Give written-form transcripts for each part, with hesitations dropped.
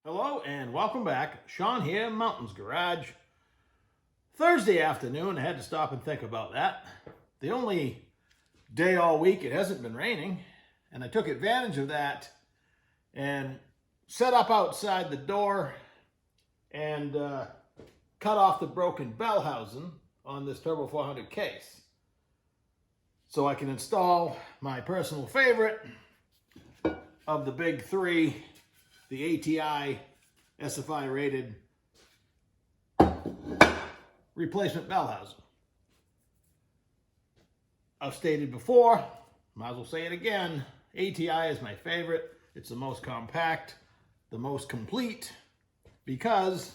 Hello and welcome back. Sean here, Mountains Garage. Thursday afternoon, I had to stop and think about that. The only day all week it hasn't been raining, and I took advantage of that and set up outside the door and cut off the broken Bellhousing on this TH400 case. So I can install my personal favorite of the big three, the ATI SFI rated replacement Bellhousing. I've stated before, might as well say it again, ATI is my favorite. It's the most compact, the most complete, because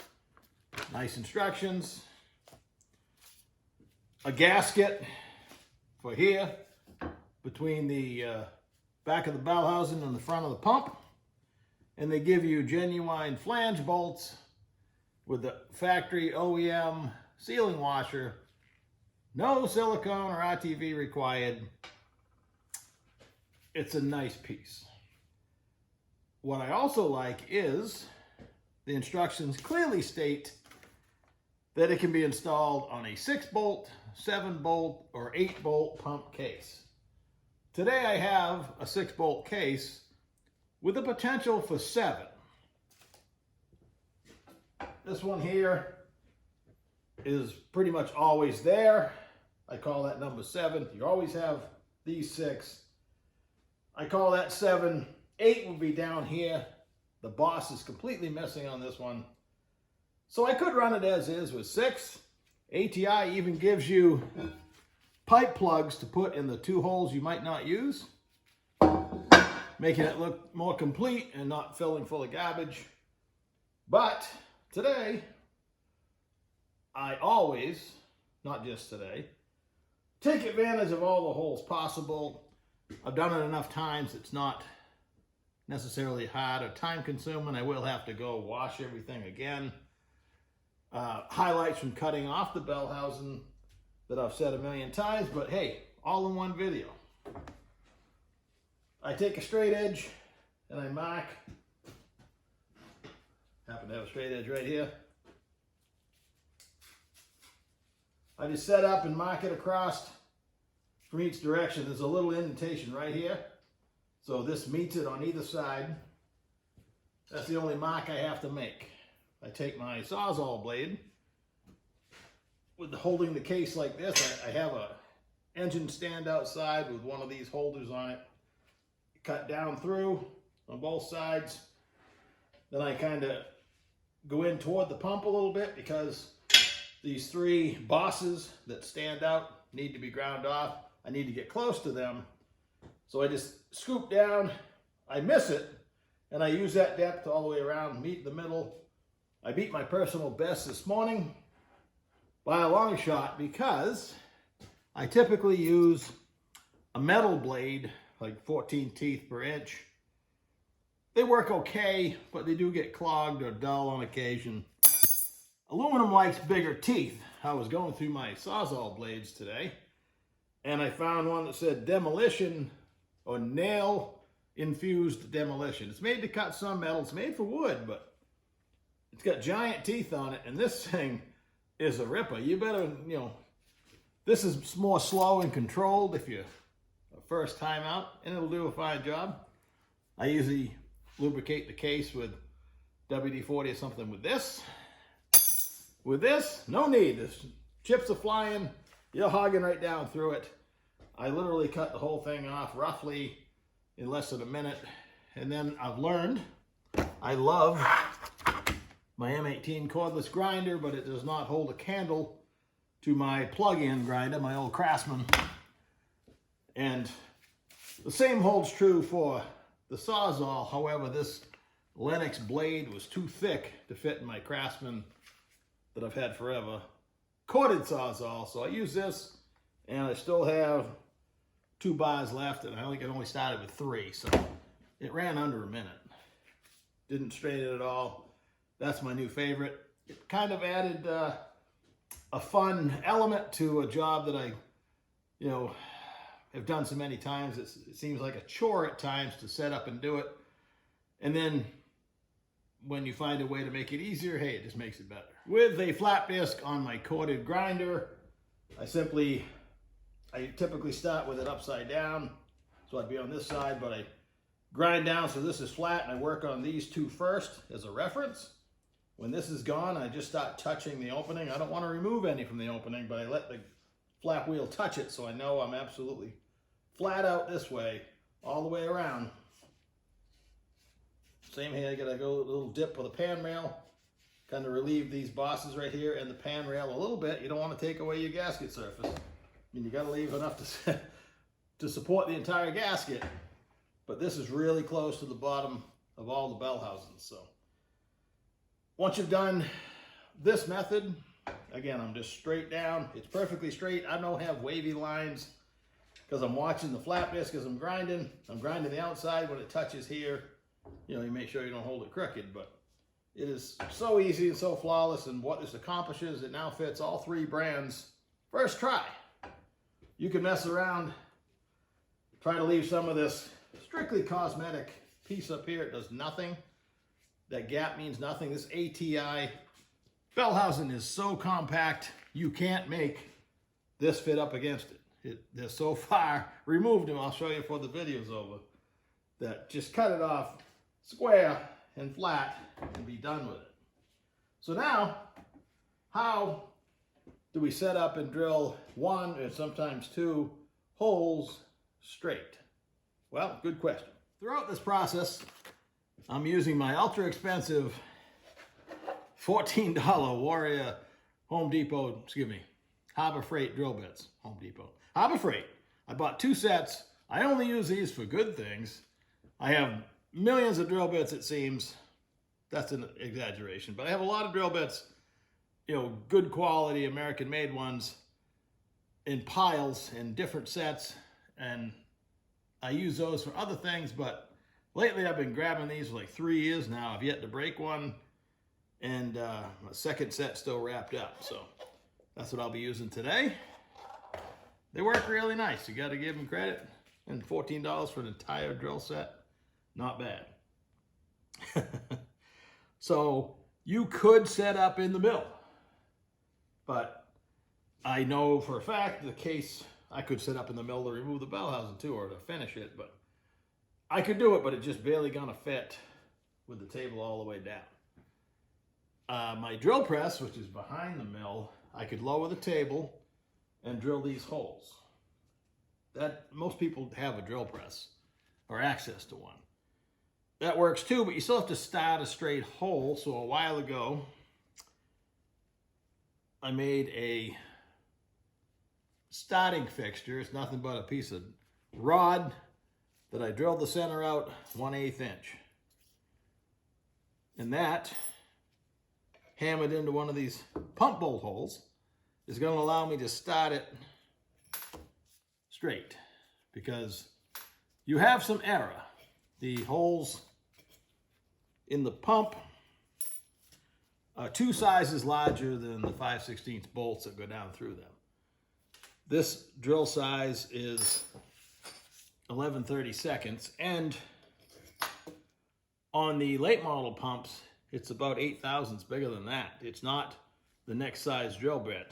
nice instructions, a gasket for here between the back of the Bellhousing and the front of the pump. And they give you genuine flange bolts with the factory OEM sealing washer. No silicone or RTV required. It's a nice piece. What I also like is the instructions clearly state that it can be installed on a 6-bolt, 7-bolt, or 8-bolt pump case. Today I have a 6-bolt case with the potential for 7. This one here is pretty much always there. I call that number 7. You always have these 6. I call that 7. 8 will be down here. The boss is completely missing on this one. So I could run it as is with 6. ATI even gives you pipe plugs to put in the 2 holes you might not use, making it look more complete and not filling full of garbage. But today, I always, not just today, take advantage of all the holes possible. I've done it enough times, it's not necessarily hard or time consuming. I will have to go wash everything again. Highlights from cutting off the Bellhousing that I've said a million times, but hey, all in one video. I take a straight edge and I mark, happen to have a straight edge right here. I just set up and mark it across from each direction. There's a little indentation right here. So this meets it on either side. That's the only mark I have to make. I take my Sawzall blade, with holding the case like this, I have a engine stand outside with one of these holders on it. Cut down through on both sides. Then I kind of go in toward the pump a little bit because these 3 bosses that stand out need to be ground off. I need to get close to them. So I just scoop down, I miss it, and I use that depth all the way around, meet the middle. I beat my personal best this morning by a long shot because I typically use a metal blade, like 14 teeth per inch. They work okay, but they do get clogged or dull on occasion. Aluminum likes bigger teeth. I was going through my Sawzall blades today, and I found one that said demolition or nail infused demolition. It's made to cut some metal. It's made for wood, but it's got giant teeth on it, and this thing is a ripper. You better, this is more slow and controlled if you're first time out, and it'll do a fine job. I usually lubricate the case with WD-40 or something with this. With this, no need. The chips are flying. You're hogging right down through it. I literally cut the whole thing off roughly in less than a minute. And then I've learned, I love my M18 cordless grinder, but it does not hold a candle to my plug-in grinder, my old Craftsman. And the same holds true for the Sawzall. However, this Lennox blade was too thick to fit in my Craftsman that I've had forever. Corded Sawzall, so I use this, and I still have 2 bars left, and I can only started with 3, so it ran under a minute. Didn't strain it at all. That's my new favorite. It kind of added a fun element to a job that I, have done so many times. It seems like a chore at times to set up and do it. And then when you find a way to make it easier, hey, it just makes it better. With a flat disc on my corded grinder, I typically start with it upside down. So I'd be on this side, but I grind down so this is flat, and I work on these two first as a reference. When this is gone, I just start touching the opening. I don't want to remove any from the opening, but I let the flap wheel touch it so I know I'm absolutely flat out this way, all the way around. Same here, I gotta go a little dip with a pan rail, kind of relieve these bosses right here and the pan rail a little bit. You don't want to take away your gasket surface. I mean, you gotta leave enough to support the entire gasket, but this is really close to the bottom of all the bell housings. So once you've done this method, again, I'm just straight down. It's perfectly straight. I don't have wavy lines because I'm watching the flap disc as I'm grinding. I'm grinding the outside. When it touches here, you know, you make sure you don't hold it crooked, but it is so easy and so flawless. And what this accomplishes, it now fits all three brands first try. You can mess around, try to leave some of this strictly cosmetic piece up here. It does nothing. That gap means nothing. This ATI bell housing is so compact, you can't make this fit up against it. They're so far removed, and I'll show you before the video's over, that just cut it off square and flat and be done with it. So now, how do we set up and drill one and sometimes two holes straight? Well, good question. Throughout this process, I'm using my ultra expensive $14 Warrior Harbor Freight drill bits. Home Depot. Harbor Freight. I bought 2 sets. I only use these for good things. I have millions of drill bits, it seems. That's an exaggeration, but I have a lot of drill bits, you know, good quality American-made ones in piles in different sets, and I use those for other things, but lately I've been grabbing these for like 3 years now. I've yet to break one, and my second set still wrapped up, so that's what I'll be using today. They work really nice. You got to give them credit. And $14 for an entire drill set, not bad. So you could set up in the mill, but I know for a fact the case I could set up in the mill to remove the bell housing too, or to finish it, but I could do it, but it's just barely gonna fit with the table all the way down. My drill press, which is behind the mill, I could lower the table and drill these holes. That most people have a drill press or access to one. That works too, but you still have to start a straight hole. So a while ago, I made a starting fixture. It's nothing but a piece of rod that I drilled the center out 1/8 inch. And that, hammered into one of these pump bolt holes, is going to allow me to start it straight, because you have some error. The holes in the pump are 2 sizes larger than the 5/16 bolts that go down through them. This drill size is 11/32, and on the late model pumps, it's about 8 thousandths bigger than that. It's not the next size drill bit,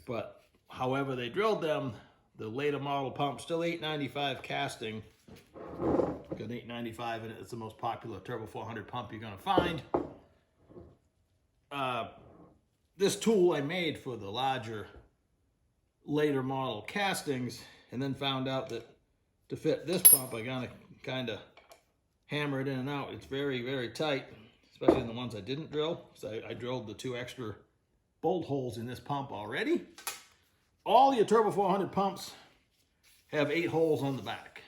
but however they drilled them, the later model pump, still 895 casting, got 895 in it. It's the most popular Turbo 400 pump you're gonna find. This tool I made for the larger, later model castings, and then found out that to fit this pump, I gotta kind of hammer it in and out. It's very, very tight, especially in the ones I didn't drill. So I drilled the 2 extra bolt holes in this pump already. All your Turbo 400 pumps have 8 holes on the back,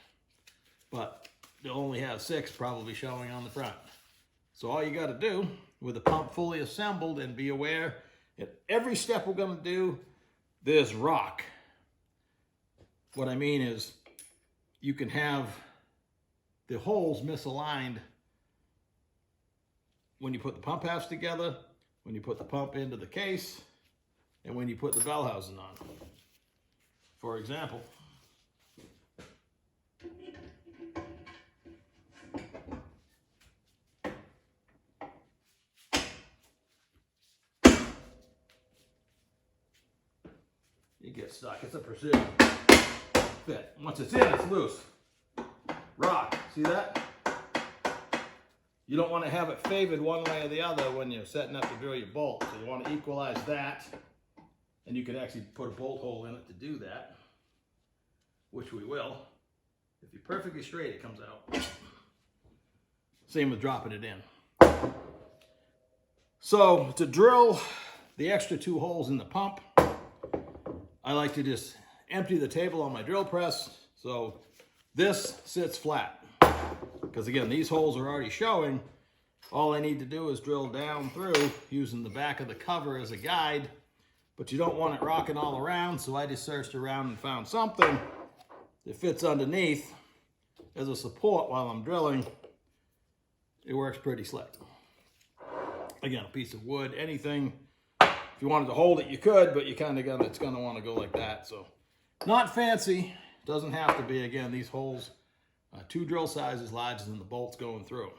but they'll only have 6 probably showing on the front. So all you got to do with the pump fully assembled, and be aware at every step we're going to do, there's rock. What I mean is you can have the holes misaligned when you put the pump halves together, when you put the pump into the case, and when you put the bell housing on. For example, you get stuck. It's a precision fit. Once it's in, it's loose. Rock, see that? You don't want to have it favored one way or the other when you're setting up to drill your bolt. So you want to equalize that. And you can actually put a bolt hole in it to do that, which we will. If you're perfectly straight, it comes out. Same with dropping it in. So to drill the extra 2 holes in the pump, I like to just empty the table on my drill press. So this sits flat. Because again, these holes are already showing. All I need to do is drill down through using the back of the cover as a guide. But you don't want it rocking all around, so I just searched around and found something that fits underneath as a support while I'm drilling. It works pretty slick. Again, a piece of wood, anything. If you wanted to hold it, you could, but you kind of got it's gonna want to go like that. So not fancy, doesn't have to be. Again, these holes, 2 drill sizes larger than the bolts going through.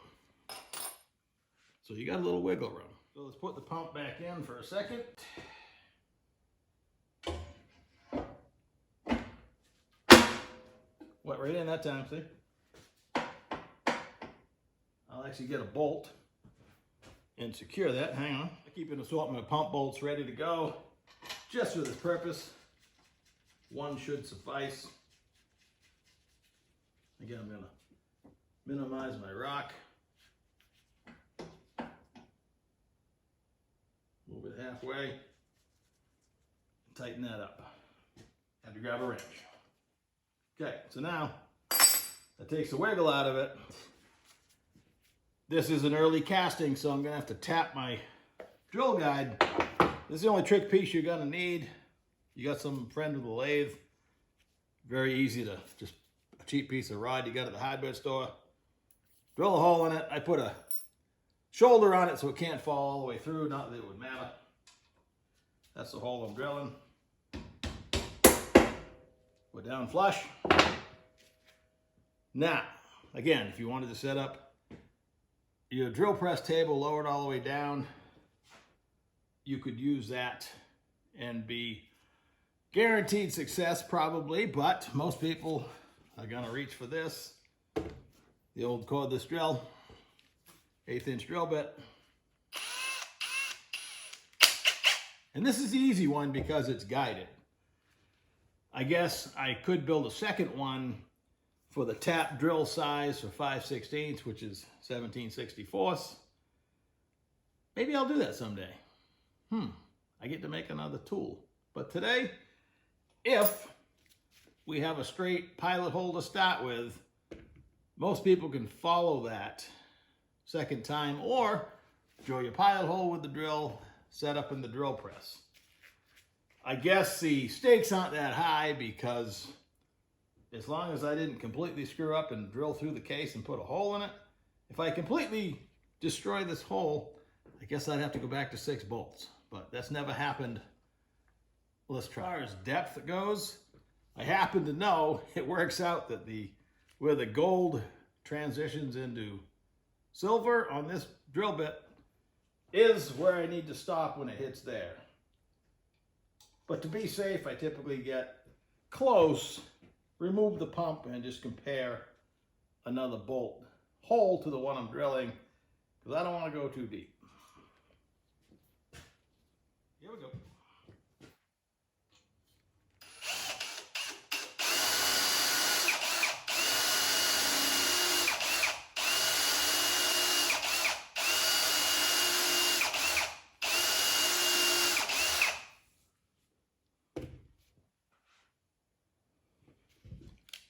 So you got a little wiggle room. So let's put the pump back in for a second. Went right in that time, see? I'll actually get a bolt and secure that. Hang on. I keep an assortment of pump bolts ready to go just for this purpose. 1 should suffice. Again, I'm going to minimize my rock. Move it halfway. Tighten that up. Have to grab a wrench. Okay, so now that takes the wiggle out of it. This is an early casting, so I'm gonna have to tap my drill guide. This is the only trick piece you're gonna need. You got some friend with a lathe. Very easy to just a cheap piece of rod you got at the hardware store. Drill a hole in it. I put a shoulder on it so it can't fall all the way through, not that it would matter. That's the hole I'm drilling. We're down flush. Now, again, if you wanted to set up your drill press table lowered all the way down, you could use that and be guaranteed success probably, but most people are gonna reach for this. The old cordless drill, 1/8" drill bit. And this is the easy one because it's guided. I guess I could build a second one for the tap drill size for 5/16, which is 17/64. Maybe I'll do that someday. I get to make another tool. But today, if we have a straight pilot hole to start with, most people can follow that second time or drill your pilot hole with the drill set up in the drill press. I guess the stakes aren't that high because as long as I didn't completely screw up and drill through the case and put a hole in it, if I completely destroy this hole, I guess I'd have to go back to 6 bolts. But that's never happened. Let's try. As far as depth goes, I happen to know it works out that where the gold transitions into silver on this drill bit is where I need to stop when it hits there. But to be safe, I typically get close, remove the pump, and just compare another bolt hole to the one I'm drilling, because I don't want to go too deep. Here we go.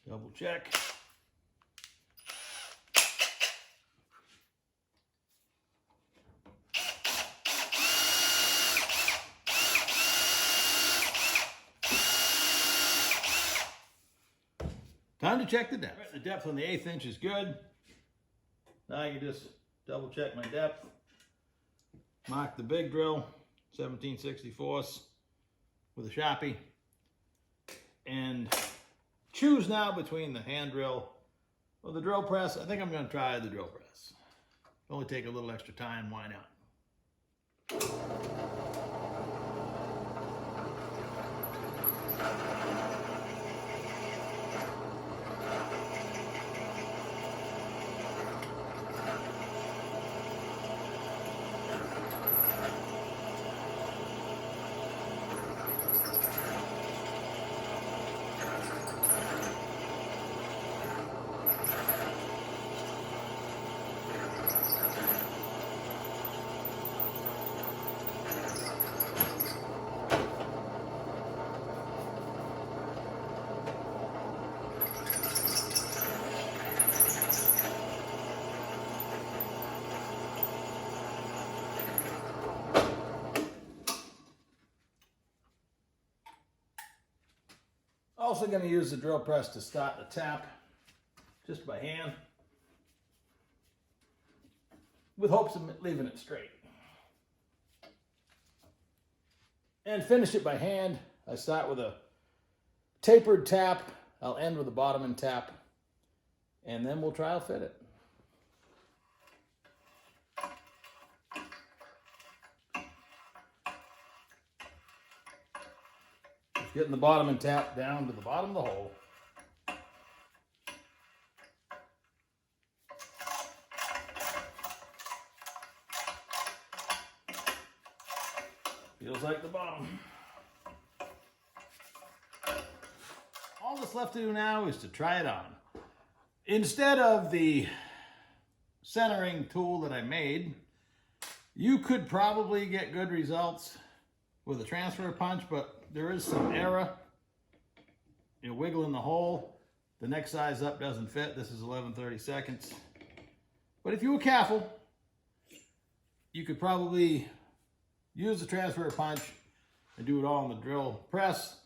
Double check. Time to check the depth. The depth on the 1/8" is good. Now I can just double check my depth. Mark the big drill, 17/64 with a Sharpie. And choose now between the hand drill or the drill press. I think I'm going to try the drill press. It'll only take a little extra time, why not? Also going to use the drill press to start the tap, just by hand, with hopes of leaving it straight. And finish it by hand. I start with a tapered tap. I'll end with a bottom end tap, and then we'll trial fit it. Just getting the bottom end tap down to the bottom of the hole. Feels like the bottom. All that's left to do now is to try it on. Instead of the centering tool that I made, you could probably get good results with a transfer punch, but there is some error. You're wiggling the hole. The next size up doesn't fit. This is 11/32. But if you were careful, you could probably use the transfer punch and do it all in the drill press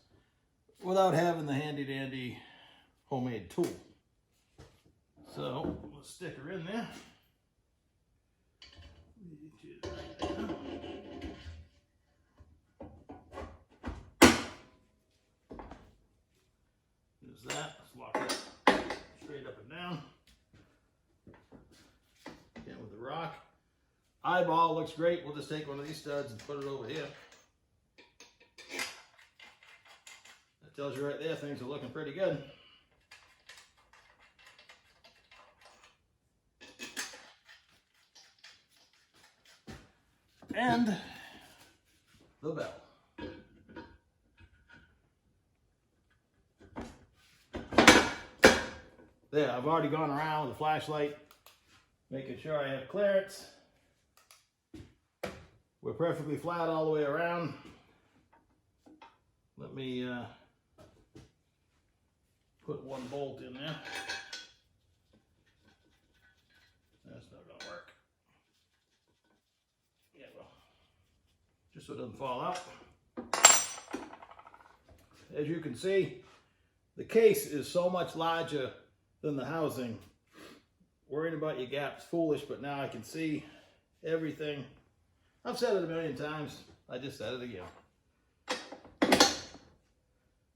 without having the handy dandy homemade tool. So let's stick her in there. There's that. Let's lock that straight up and down. Again with the rock. Eyeball looks great. We'll just take one of these studs and put it over here. That tells you right there things are looking pretty good. And the bell. There, I've already gone around with a flashlight, making sure I have clearance. We're perfectly flat all the way around. Let me put one bolt in there. That's not gonna work. Yeah, well, just so it doesn't fall out. As you can see, the case is so much larger than the housing. Worrying about your gaps, foolish, but now I can see everything. I've said it a million times. I just said it again.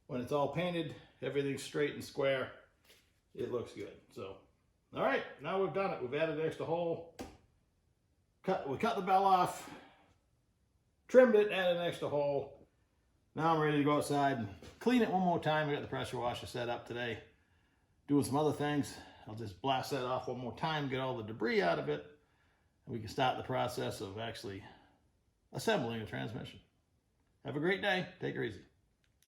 When it's all painted, everything's straight and square, it looks good. So, all right, now we've done it. We've added an extra hole. We cut the bell off, trimmed it, added an extra hole. Now I'm ready to go outside and clean it one more time. We got the pressure washer set up today. Doing some other things. I'll just blast that off one more time, get all the debris out of it, and we can start the process of actually assembling a transmission. Have a great day. Take her easy.